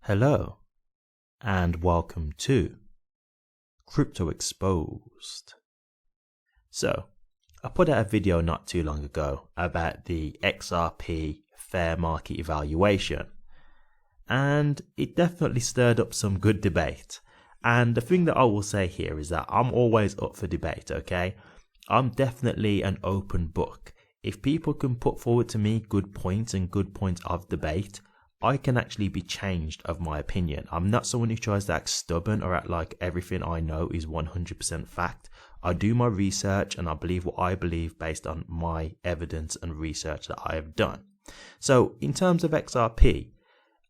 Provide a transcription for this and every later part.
Hello and welcome to Crypto Exposed. So, I put out a video not too long ago about the XRP fair market evaluation, and it definitely stirred up some good debate. And the thing that I will say here is that I'm always up for debate, okay? I'm definitely an open book. If people can put forward to me good points and good points of debate, I can actually be changed of my opinion. I'm not someone who tries to act stubborn or act like everything I know is 100% fact. I do my research and I believe what I believe based on my evidence and research that I have done. So in terms of XRP,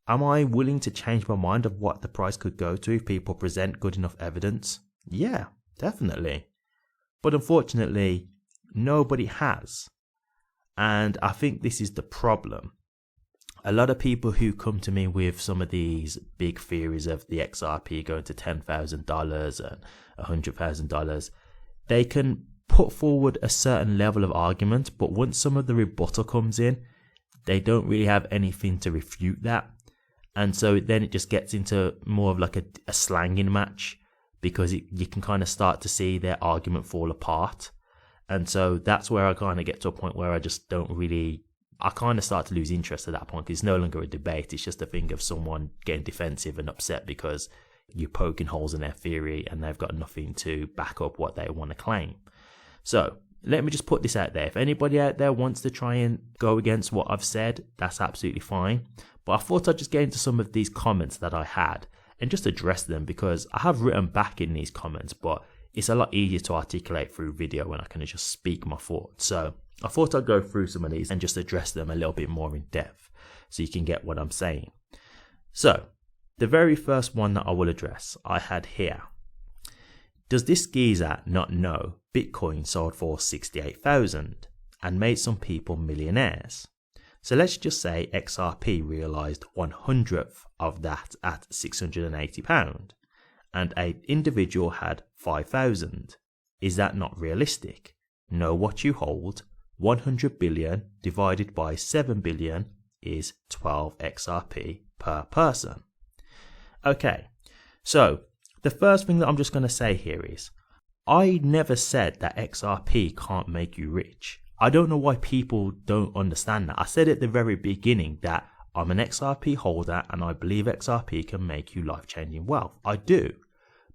am I willing to change my mind of what the price could go to if people present good enough evidence? Yeah, definitely. But unfortunately, nobody has. And I think this is the problem. A lot of people who come to me with some of these big theories of the XRP going to $10,000 and $100,000, they can put forward a certain level of argument, but once some of the rebuttal comes in, they don't really have anything to refute that. And so then it just gets into more of like a slanging match, because you can kind of start to see their argument fall apart. And so that's where I kind of get to a point where I just don't really... I kind of start to lose interest at that point, because it's no longer a debate. It's just a thing of someone getting defensive and upset because you're poking holes in their theory and they've got nothing to back up what they want to claim. So let me just put this out there. If anybody out there wants to try and go against what I've said, that's absolutely fine. But I thought I'd just get into some of these comments that I had and just address them, because I have written back in these comments, but it's a lot easier to articulate through video when I can just speak my thoughts. So I thought I'd go through some of these and just address them a little bit more in depth so you can get what I'm saying. So, the very first one that I will address, I had here. Does this geezer not know Bitcoin sold for 68,000 and made some people millionaires? So let's just say XRP realized 1/100th of that at £680 and an individual had 5,000. Is that not realistic? Know what you hold. 100 billion divided by 7 billion is 12 XRP per person. Okay, so the first thing that I'm just going to say here is, I never said that XRP can't make you rich. I don't know why people don't understand that. I said at the very beginning that I'm an XRP holder and I believe XRP can make you life-changing wealth. I do.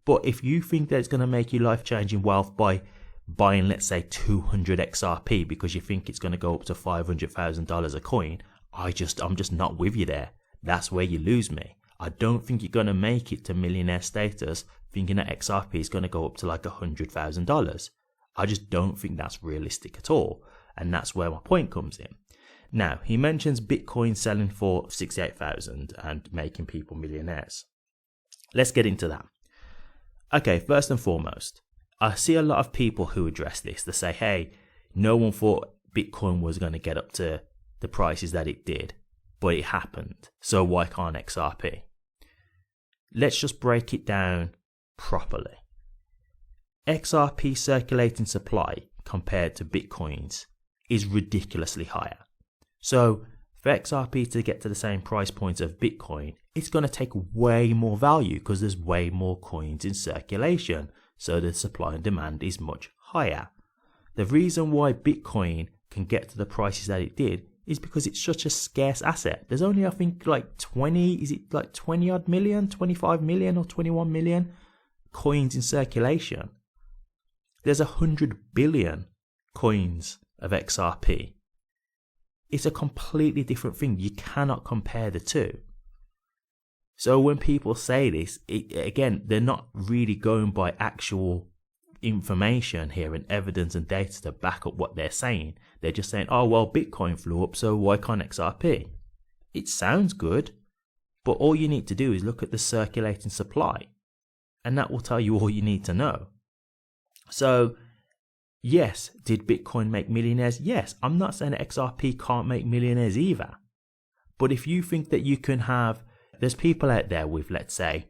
But if you think that it's going to make you life-changing wealth by buying, let's say, 200 XRP because you think it's going to go up to $500,000 a coin, I'm just not with you there. That's where you lose me. I don't think you're going to make it to millionaire status thinking that XRP is going to go up to like $100,000. I just don't think that's realistic at all. And that's where my point comes in. Now, he mentions Bitcoin selling for 68,000 and making people millionaires. Let's get into that. Okay, first and foremost, I see a lot of people who address this. They say, hey, no one thought Bitcoin was going to get up to the prices that it did, but it happened. So why can't XRP? Let's just break it down properly. XRP circulating supply compared to Bitcoin's is ridiculously higher. So for XRP to get to the same price point of Bitcoin, it's going to take way more value because there's way more coins in circulation. So the supply and demand is much higher. The reason why Bitcoin can get to the prices that it did is because it's such a scarce asset. There's only, I think, like 20 odd million, 25 million or 21 million coins in circulation. There's 100 billion coins of XRP. It's a completely different thing. You cannot compare the two. So when people say this, again, they're not really going by actual information here and evidence and data to back up what they're saying. They're just saying, oh, well, Bitcoin flew up, so why can't XRP? It sounds good, but all you need to do is look at the circulating supply, and that will tell you all you need to know. So, yes, did Bitcoin make millionaires? Yes, I'm not saying that XRP can't make millionaires either. But if you think that you can have... There's people out there with, let's say,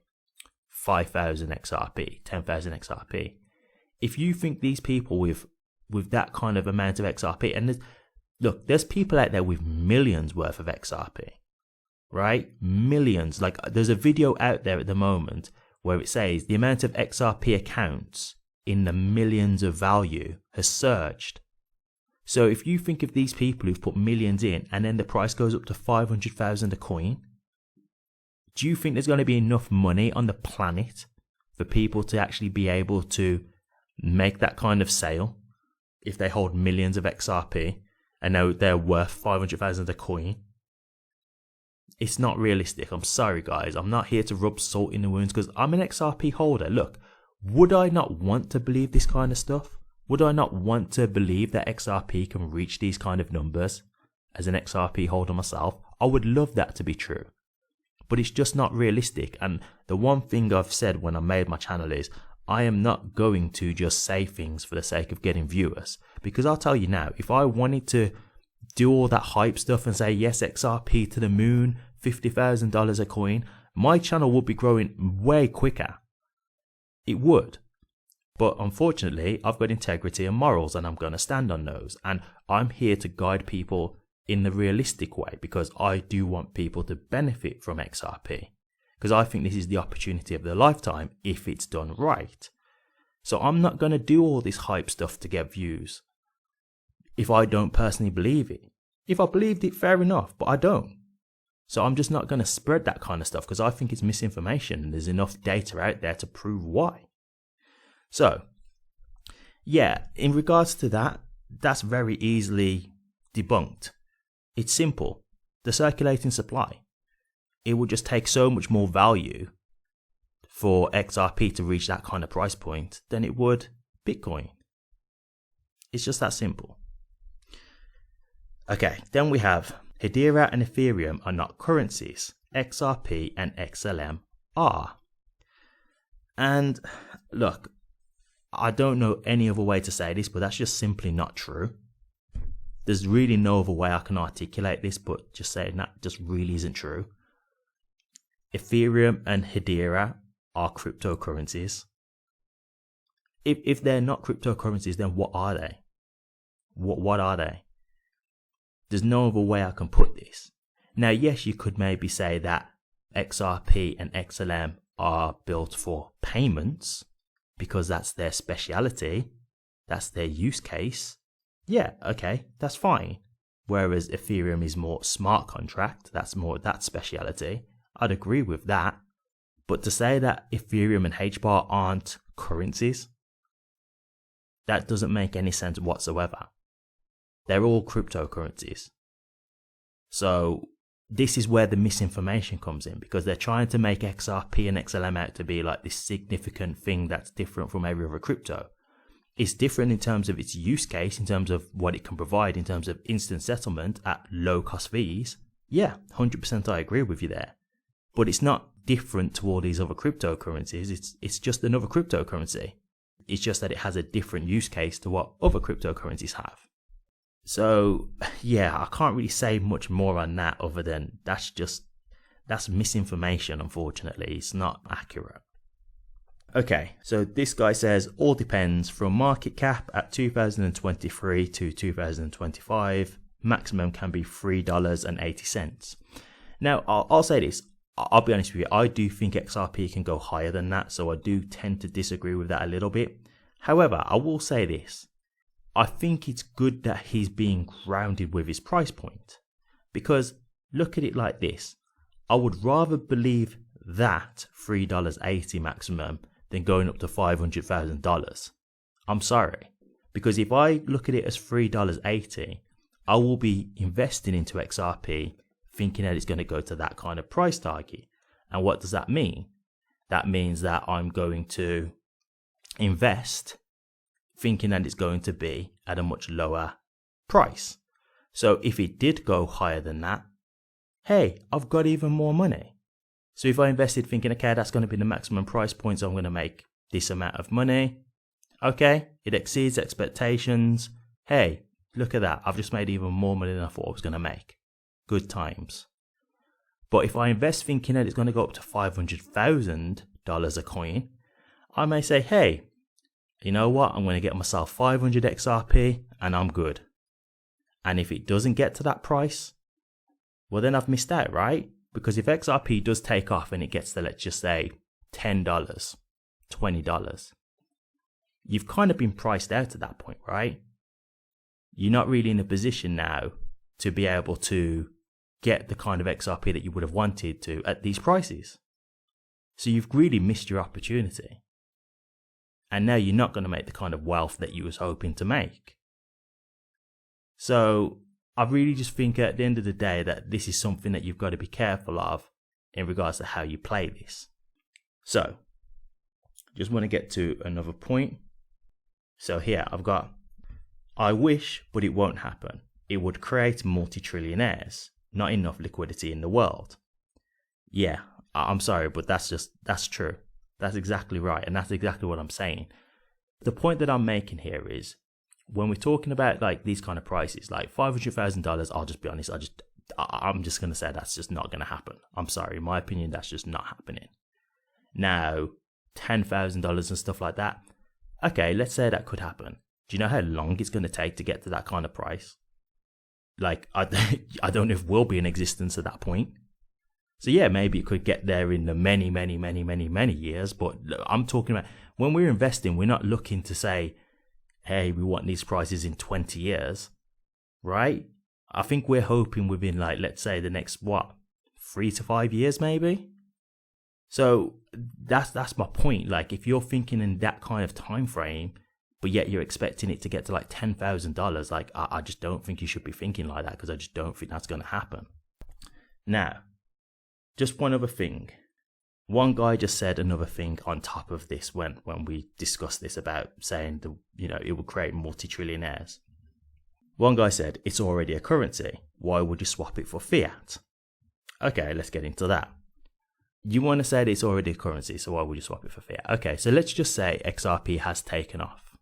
5,000 XRP, 10,000 XRP. If you think these people with that kind of amount of XRP, and there's people out there with millions worth of XRP. right? Millions. Like there's a video out there at the moment where it says the amount of XRP accounts in the millions of value has surged. So if you think of these people who've put millions in and then the price goes up to 500,000 a coin, do you think there's going to be enough money on the planet for people to actually be able to make that kind of sale if they hold millions of XRP and know they're worth 500,000 a coin? It's not realistic. I'm sorry, guys. I'm not here to rub salt in the wounds because I'm an XRP holder. Look, would I not want to believe this kind of stuff? Would I not want to believe that XRP can reach these kind of numbers as an XRP holder myself? I would love that to be true. But it's just not realistic. And the one thing I've said when I made my channel is I am not going to just say things for the sake of getting viewers. Because I'll tell you now, if I wanted to do all that hype stuff and say, yes, XRP to the moon, $50,000 a coin, my channel would be growing way quicker. It would. But unfortunately, I've got integrity and morals and I'm going to stand on those. And I'm here to guide people in the realistic way because I do want people to benefit from XRP. Because I think this is the opportunity of their lifetime if it's done right. So I'm not going to do all this hype stuff to get views if I don't personally believe it. If I believed it, fair enough, but I don't. So I'm just not going to spread that kind of stuff because I think it's misinformation and there's enough data out there to prove why. So, yeah, in regards to that, that's very easily debunked. It's simple. The circulating supply. It would just take so much more value for XRP to reach that kind of price point than it would Bitcoin. It's just that simple. Okay, then we have Hedera and Ethereum are not currencies. XRP and XLM are. And look, I don't know any other way to say this, but that's just simply not true. There's really no other way I can articulate this, but just saying that just really isn't true. Ethereum and Hedera are cryptocurrencies. If they're not cryptocurrencies, then what are they? What are they? There's no other way I can put this. Now, yes, you could maybe say that XRP and XLM are built for payments because that's their speciality, that's their use case. Yeah, okay, that's fine. Whereas Ethereum is more smart contract, that's more that speciality. I'd agree with that. But to say that Ethereum and HBAR aren't currencies, that doesn't make any sense whatsoever. They're all cryptocurrencies. So this is where the misinformation comes in because they're trying to make XRP and XLM out to be like this significant thing that's different from every other crypto. It's different in terms of its use case, in terms of what it can provide, in terms of instant settlement at low cost fees. Yeah, 100% I agree with you there. But it's not different to all these other cryptocurrencies. It's just another cryptocurrency. It's just that it has a different use case to what other cryptocurrencies have. So, yeah, I can't really say much more on that other than that's misinformation, unfortunately. It's not accurate. Okay, so this guy says, all depends from market cap at 2023 to 2025. Maximum can be $3.80. Now, I'll say this. I'll be honest with you. I do think XRP can go higher than that, so I do tend to disagree with that a little bit. However, I will say this. I think it's good that he's being grounded with his price point. Because look at it like this. I would rather believe that $3.80 maximum than going up to $500,000. I'm sorry. Because if I look at it as $3.80, I will be investing into XRP thinking that it's going to go to that kind of price target. And what does that mean? That means that I'm going to invest thinking that it's going to be at a much lower price. So if it did go higher than that, hey, I've got even more money. So if I invested thinking, okay, that's going to be the maximum price point, so I'm going to make this amount of money. Okay, it exceeds expectations. Hey, look at that. I've just made even more money than I thought I was going to make. Good times. But if I invest thinking that it's going to go up to $500,000 a coin, I may say, hey, you know what? I'm going to get myself 500 XRP and I'm good. And if it doesn't get to that price, well, then I've missed out, right? Because if XRP does take off and it gets to, let's just say, $10, $20, you've kind of been priced out at that point, right? You're not really in a position now to be able to get the kind of XRP that you would have wanted to at these prices. So you've really missed your opportunity. And now you're not going to make the kind of wealth that you was hoping to make. So I really just think at the end of the day that this is something that you've got to be careful of in regards to how you play this. So just want to get to another point. So here I've got, I wish, but it won't happen. It would create multi-trillionaires, not enough liquidity in the world. Yeah, I'm sorry, but that's true. That's exactly right. And that's exactly what I'm saying. The point that I'm making here is when we're talking about like these kind of prices, like $500,000, I'll just be honest, I'm just going to say that's just not going to happen. I'm sorry. In my opinion, that's just not happening. Now, $10,000 and stuff like that. Okay, let's say that could happen. Do you know how long it's going to take to get to that kind of price? Like, I don't know if we'll be in existence at that point. So yeah, maybe it could get there in the many years. But I'm talking about when we're investing, we're not looking to say, hey, we want these prices in 20 years, right? I think we're hoping within, like, let's say the next, 3 to 5 years maybe? So that's my point. Like, if you're thinking in that kind of time frame, but yet you're expecting it to get to like $10,000, like, I just don't think you should be thinking like that, because I just don't think that's going to happen. Now, just one other thing. One guy just said another thing on top of this when we discussed this about saying it would create multi-trillionaires. One guy said, it's already a currency. Why would you swap it for fiat? Okay, let's get into that. You want to say that it's already a currency, so why would you swap it for fiat? Okay, so let's just say XRP has taken off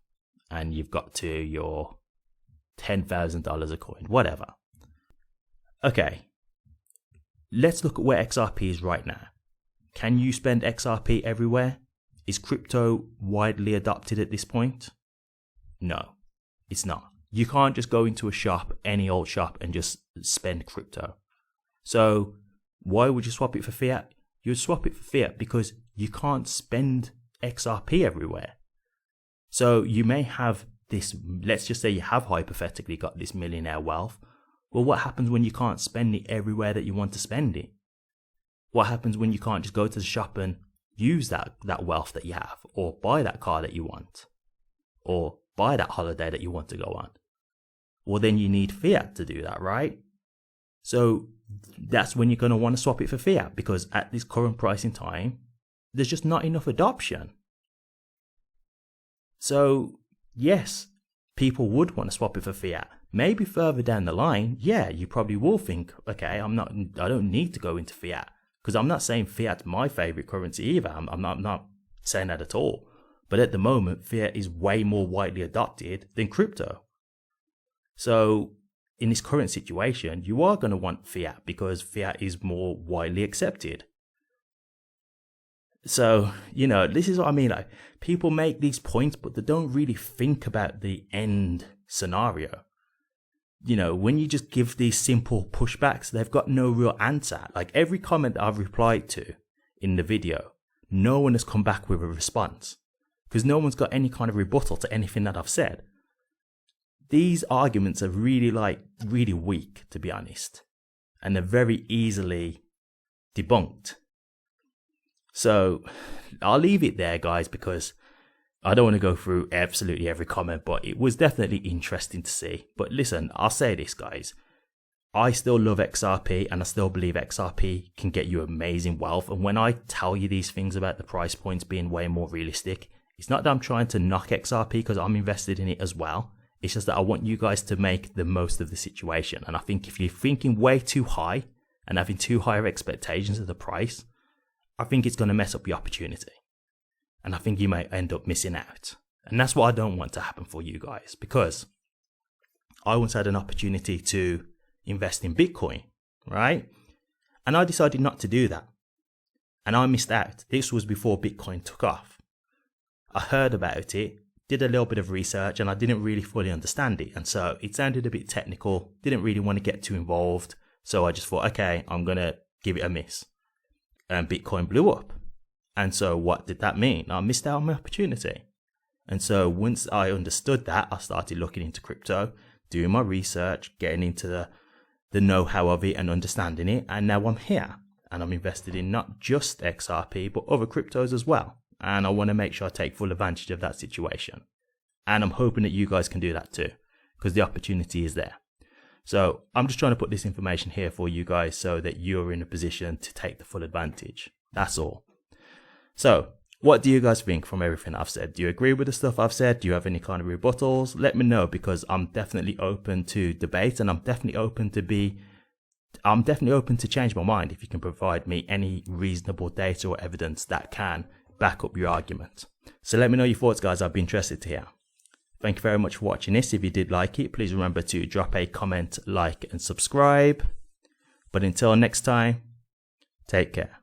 and you've got to your $10,000 a coin, whatever. Okay, let's look at where XRP is right now. Can you spend XRP everywhere? Is crypto widely adopted at this point? No, it's not. You can't just go into a shop, any old shop, and just spend crypto. So why would you swap it for fiat? You would swap it for fiat because you can't spend XRP everywhere. So you may have this, let's just say you have hypothetically got this millionaire wealth. Well, what happens when you can't spend it everywhere that you want to spend it? What happens when you can't just go to the shop and use that wealth that you have, or buy that car that you want, or buy that holiday that you want to go on? Well, then you need fiat to do that, right? So that's when you're going to want to swap it for fiat, because at this current price in time, there's just not enough adoption. So yes, people would want to swap it for fiat. Maybe further down the line, yeah, you probably will think, okay, I don't need to go into fiat. Because I'm not saying fiat's my favorite currency either. I'm not saying that at all. But at the moment, fiat is way more widely adopted than crypto. So in this current situation, you are going to want fiat because fiat is more widely accepted. So, this is what I mean. Like, people make these points, but they don't really think about the end scenario. When you just give these simple pushbacks, they've got no real answer. Like, every comment that I've replied to in the video, no one has come back with a response, because no one's got any kind of rebuttal to anything that I've said. These arguments are really weak, to be honest, and they're very easily debunked. So I'll leave it there, guys, because I don't want to go through absolutely every comment, but it was definitely interesting to see. But listen, I'll say this, guys. I still love XRP, and I still believe XRP can get you amazing wealth. And when I tell you these things about the price points being way more realistic, it's not that I'm trying to knock XRP, because I'm invested in it as well. It's just that I want you guys to make the most of the situation. And I think if you're thinking way too high and having too high expectations of the price, I think it's going to mess up your opportunity. And I think you may end up missing out. And that's what I don't want to happen for you guys, because I once had an opportunity to invest in Bitcoin, right? And I decided not to do that. And I missed out. This was before Bitcoin took off. I heard about it, did a little bit of research, and I didn't really fully understand it. And so it sounded a bit technical, didn't really want to get too involved. So I just thought, okay, I'm going to give it a miss. And Bitcoin blew up. And so what did that mean? I missed out on my opportunity. And so once I understood that, I started looking into crypto, doing my research, getting into the know-how of it and understanding it. And now I'm here and I'm invested in not just XRP, but other cryptos as well. And I want to make sure I take full advantage of that situation. And I'm hoping that you guys can do that too, because the opportunity is there. So I'm just trying to put this information here for you guys so that you're in a position to take the full advantage. That's all. So what do you guys think from everything I've said? Do you agree with the stuff I've said? Do you have any kind of rebuttals? Let me know, because I'm definitely open to debate, and I'm definitely open to change my mind if you can provide me any reasonable data or evidence that can back up your argument. So let me know your thoughts, guys. I'd be interested to hear. Thank you very much for watching this. If you did like it, please remember to drop a comment, like, and subscribe. But until next time, take care.